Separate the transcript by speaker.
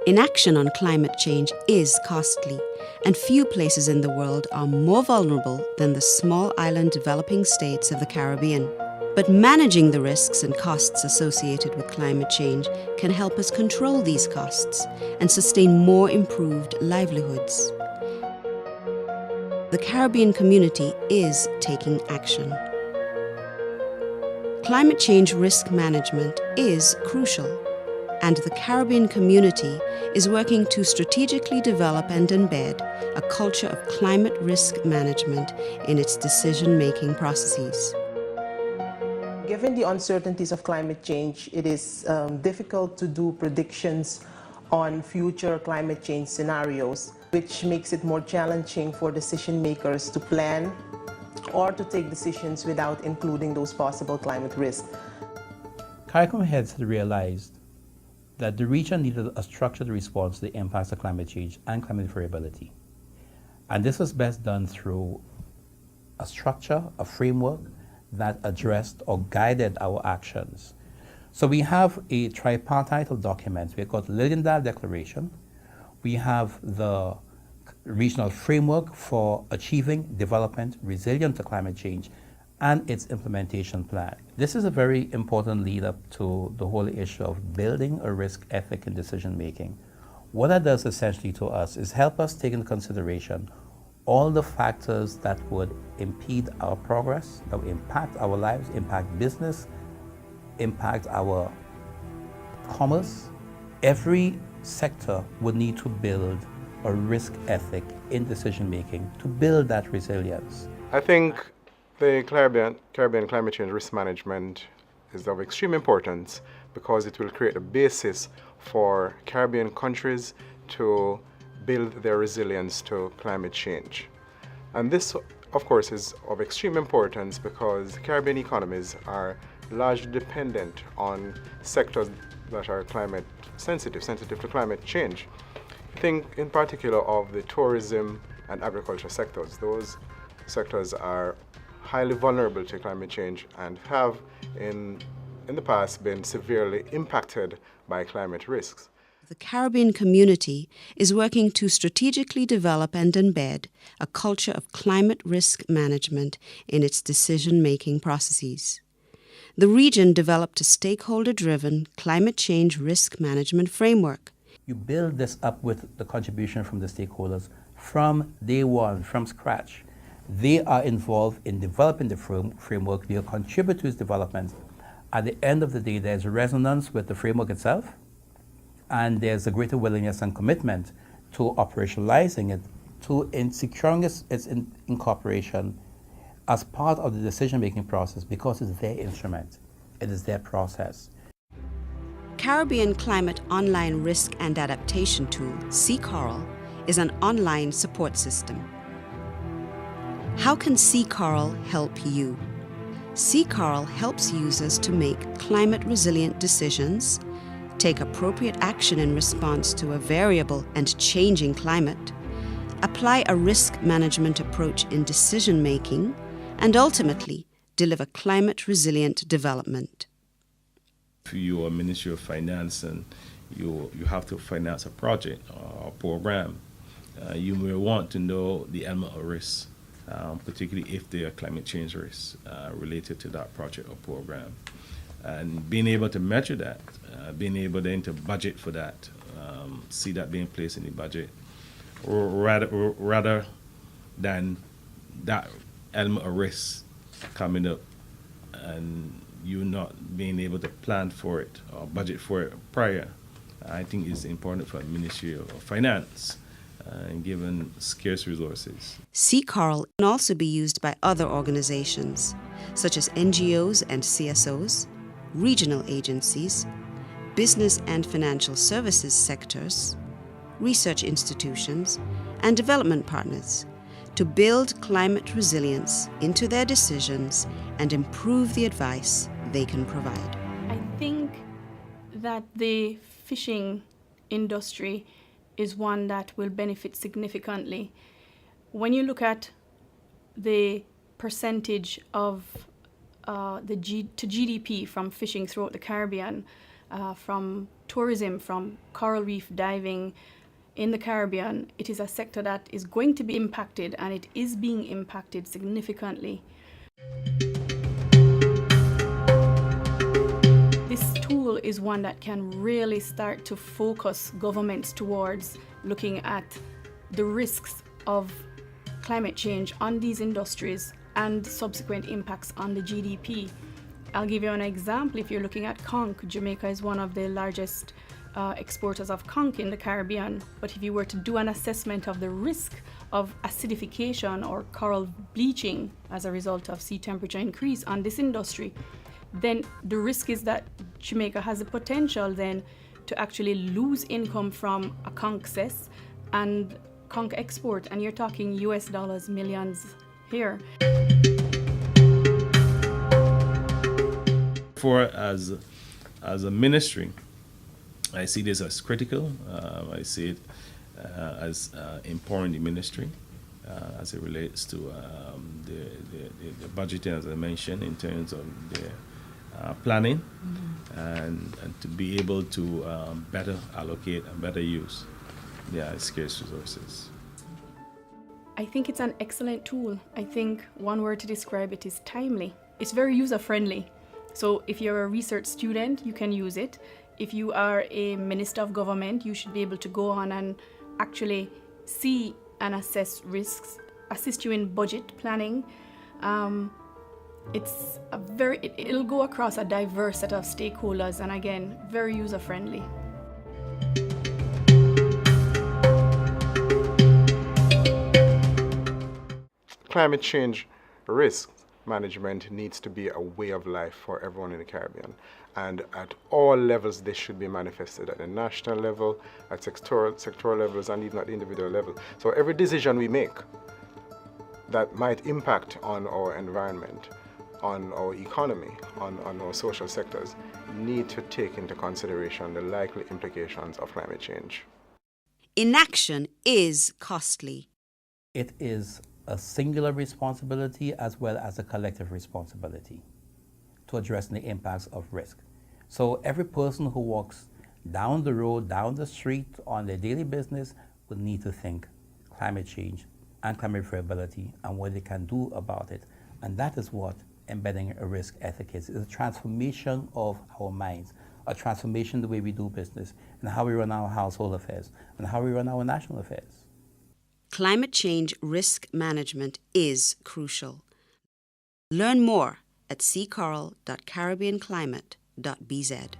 Speaker 1: Inaction on climate change is costly, and few places in the world are more vulnerable than the small island developing states of the Caribbean. But managing the risks and costs associated with climate change can help us control these costs and sustain more improved livelihoods. The Caribbean community is taking action. Climate change risk management is crucial, and the Caribbean community is working to strategically develop and embed a culture of climate risk management in its decision-making processes.
Speaker 2: Given the uncertainties of climate change, it is difficult to do predictions on future climate change scenarios, which makes it more challenging for decision makers to plan or to take decisions without including those possible climate risks.
Speaker 3: CARICOM heads had realized that the region needed a structured response to the impacts of climate change and climate variability. And this was best done through a structure, a framework that addressed or guided our actions. So we have a tripartite of documents. We call it the Lilienthal Declaration. We have the regional framework for achieving development resilient to climate change and its implementation plan. This is a very important lead up to the whole issue of building a risk ethic in decision making. What that does essentially to us is help us take into consideration all the factors that would impede our progress, that would impact our lives, impact business, impact our commerce. Every sector would need to build a risk ethic in decision making to build that resilience.
Speaker 4: I think the Caribbean climate change risk management is of extreme importance because it will create a basis for Caribbean countries to build their resilience to climate change. And this, of course, is of extreme importance because Caribbean economies are largely dependent on sectors that are climate sensitive to climate change. Think in particular of the tourism and agriculture sectors. Those sectors are highly vulnerable to climate change and have in the past been severely impacted by climate risks.
Speaker 1: The Caribbean community is working to strategically develop and embed a culture of climate risk management in its decision-making processes. The region developed a stakeholder-driven climate change risk management framework.
Speaker 3: You build this up with the contribution from the stakeholders from day one, from scratch. They are involved in developing the framework. They contribute to its development. At the end of the day, there's a resonance with the framework itself, and there's a greater willingness and commitment to operationalizing it, to securing its incorporation as part of the decision-making process because it's their instrument, it is their process.
Speaker 1: Caribbean Climate Online Risk and Adaptation Tool, CCORAL, is an online support system. How can CCORAL help you? CCORAL helps users to make climate-resilient decisions, take appropriate action in response to a variable and changing climate, apply a risk management approach in decision-making, and ultimately deliver climate-resilient development.
Speaker 5: If you are Ministry of Finance and you have to finance a project or a program, you may want to know the element of risk, particularly if there are climate change risks related to that project or program. And being able to measure that, being able then to budget for that, see that being placed in the budget, rather than that element of risk coming up and you not being able to plan for it or budget for it prior, I think is important for the Ministry of Finance, given scarce resources.
Speaker 1: CCORAL can also be used by other organizations, such as NGOs and CSOs, regional agencies, business and financial services sectors, research institutions, and development partners, to build climate resilience into their decisions and improve the advice they can provide.
Speaker 6: I think that the fishing industry is one that will benefit significantly. When you look at the percentage of to GDP from fishing throughout the Caribbean, from tourism, from coral reef diving in the Caribbean. It is a sector that is going to be impacted, and it is being impacted significantly. This tool is one that can really start to focus governments towards looking at the risks of climate change on these industries and subsequent impacts on the GDP. I'll give you an example. If you're looking at conch, Jamaica is one of the largest exporters of conch in the Caribbean. But if you were to do an assessment of the risk of acidification or coral bleaching as a result of sea temperature increase on this industry, then the risk is that Jamaica has the potential then to actually lose income from a conch cess and conch export, and you're talking US dollars millions here.
Speaker 5: As a ministry, I see this as critical. I see it as empowering the ministry as it relates to the budgeting, as I mentioned, in terms of the planning, and to be able to better allocate and better use their scarce resources.
Speaker 6: I think it's an excellent tool. I think one word to describe it is timely. It's very user-friendly. So if you're a research student, you can use it. If you are a minister of government, you should be able to go on and actually see and assess risks, assist you in budget planning. It'll go across a diverse set of stakeholders, and again, very user-friendly.
Speaker 4: Climate change risk management needs to be a way of life for everyone in the Caribbean. And at all levels, this should be manifested at the national level, at sectoral levels, and even at the individual level. So every decision we make that might impact on our environment, on our economy, on our social sectors, need to take into consideration the likely implications of climate change.
Speaker 1: Inaction is costly.
Speaker 3: It is a singular responsibility as well as a collective responsibility to address the impacts of risk. So every person who walks down the road, down the street on their daily business will need to think climate change and climate variability and what they can do about it. And that is what embedding a risk ethic is. It's a transformation of our minds, a transformation the way we do business and how we run our household affairs and how we run our national affairs.
Speaker 1: Climate change risk management is crucial. Learn more at CCORAL.caribbeanclimate.bz.